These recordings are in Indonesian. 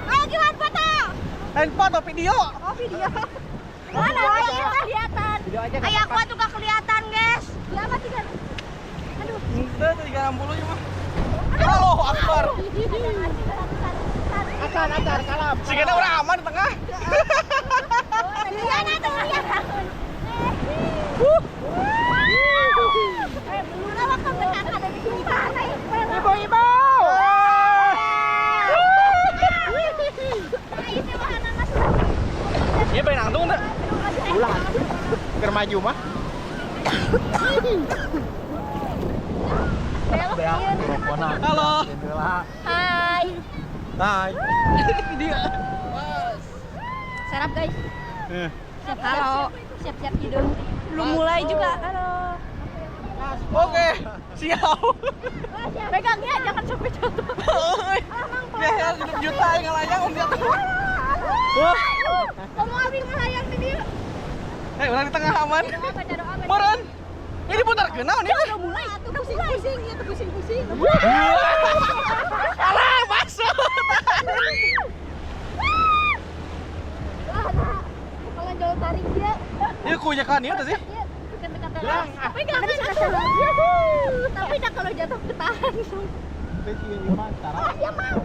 Ayo gimana foto? Handphone atau video? Oh video. Mana kita kelihatan? Kayak aku tuh gak kelihatan guys. Berapa 3? Aduh. Udah 360 cuma. Halo Akbar. Acar kalam. Sigana orang aman di tengah. Iya nah tuh lihat. Belum lama kan dekat ada di sini. Ibu-ibu. Iya pengen nangtung enggak? Ulah. Keur maju mah. Halo. Hai. Hai. Dia. Serap guys. Siap halo. Siap-siap hidung. Belum mulai juga. Halo. Oke, siap. Pegang ya, jangan sampai jatuh. Ya, 1 juta yang ngelayang om dia. Wah. Kamu abis ngelayang di dia. Udah di tengah aman. Doa apa? Meren. Ini putar kenal nih. Udah mulai. Tuh pusing-pusing, ya tuh pusing-pusing. Alah, masuk. Kalau jauh tarik dia. Ini kuyakan ya tadi sih. Pegang. Tapi dah kalau jatuh ketahan. Ya mau.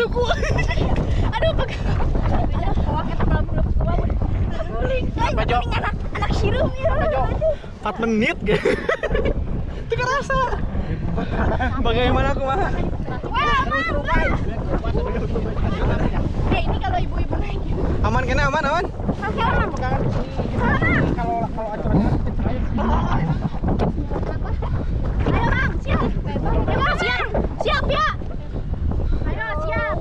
suku. Aduh, anak sirum ya. 4 menit gitu. Itu kerasa. Bagaimana aku mah? Ini kalau ibu-ibu naik. Aman kena aman aman. Kalau acaranya Ayo bang, siap. Siap, siap ya. Ayo siap.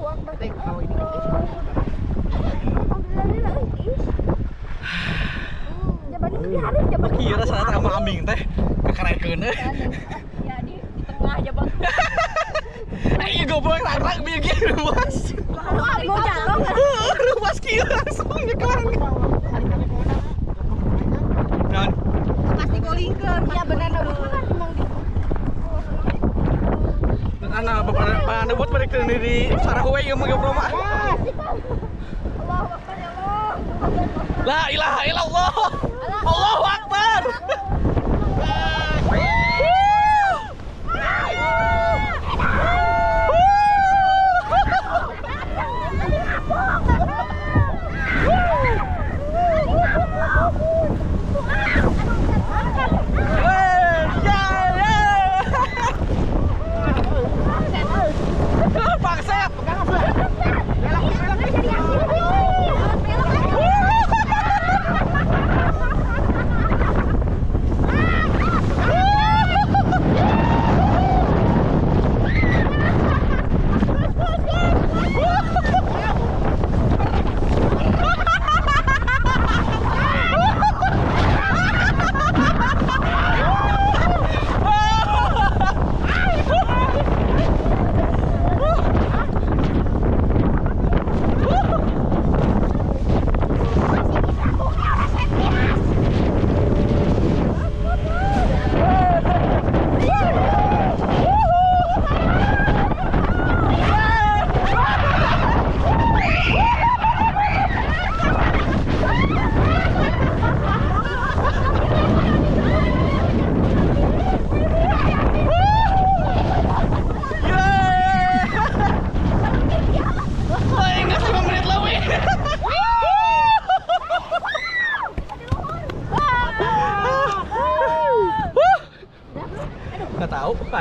Kira salah sama ambing teh kekerekeun euy. Ya di tengah aja bang. Ayo goblok rak bieu ge luas. Mau jatuh kan? Luas kieu langsung nyeklang. Dan Pasti golingkeun. Iya benar benar. anak pada buat balik di sarah we yang mage proma. Allahu Akbar ya Allah. La ilaha illallah. Allahu Akbar.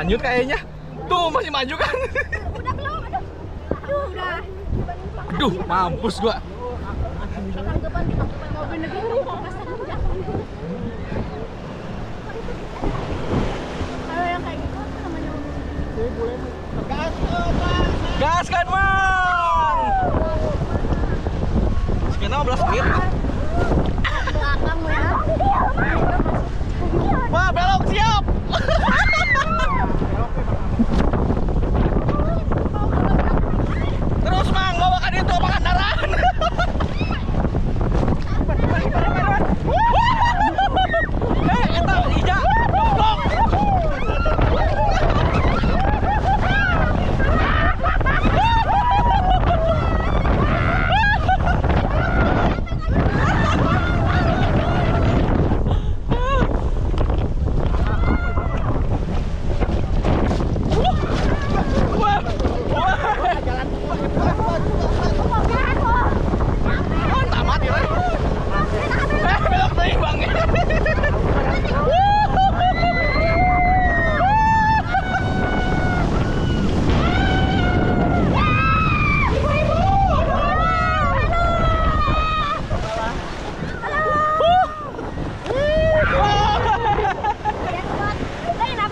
lanjut kayaknya. Tuh masih maju kan? Udah belum? Aduh, udah. Aduh, mampus gua. Tanggapan mobil negara. Kalau yang kayak gitu apa namanya? Gas kan, Mang. Sekian 15 menit. Belakang ya. Wah, belok siap. Terus, Mang, bawakan itu Pangandaran. Eta hija. Blok. Tamat ya. Belok teuing, Bang.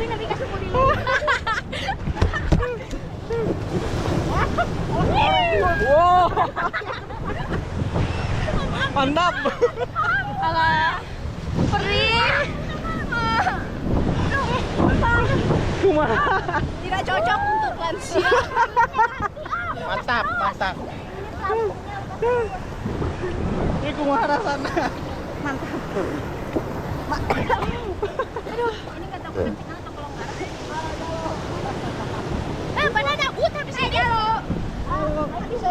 Nabi kasih dulu. Wow. Mantap. Alah, perih. Kumaha? Tidak cocok untuk lansia. Mantap, mantap. Ini kumaha rasana? Aduh, ini nggak tahu kencing atau kelonggaran. Mana ada hutan di sini?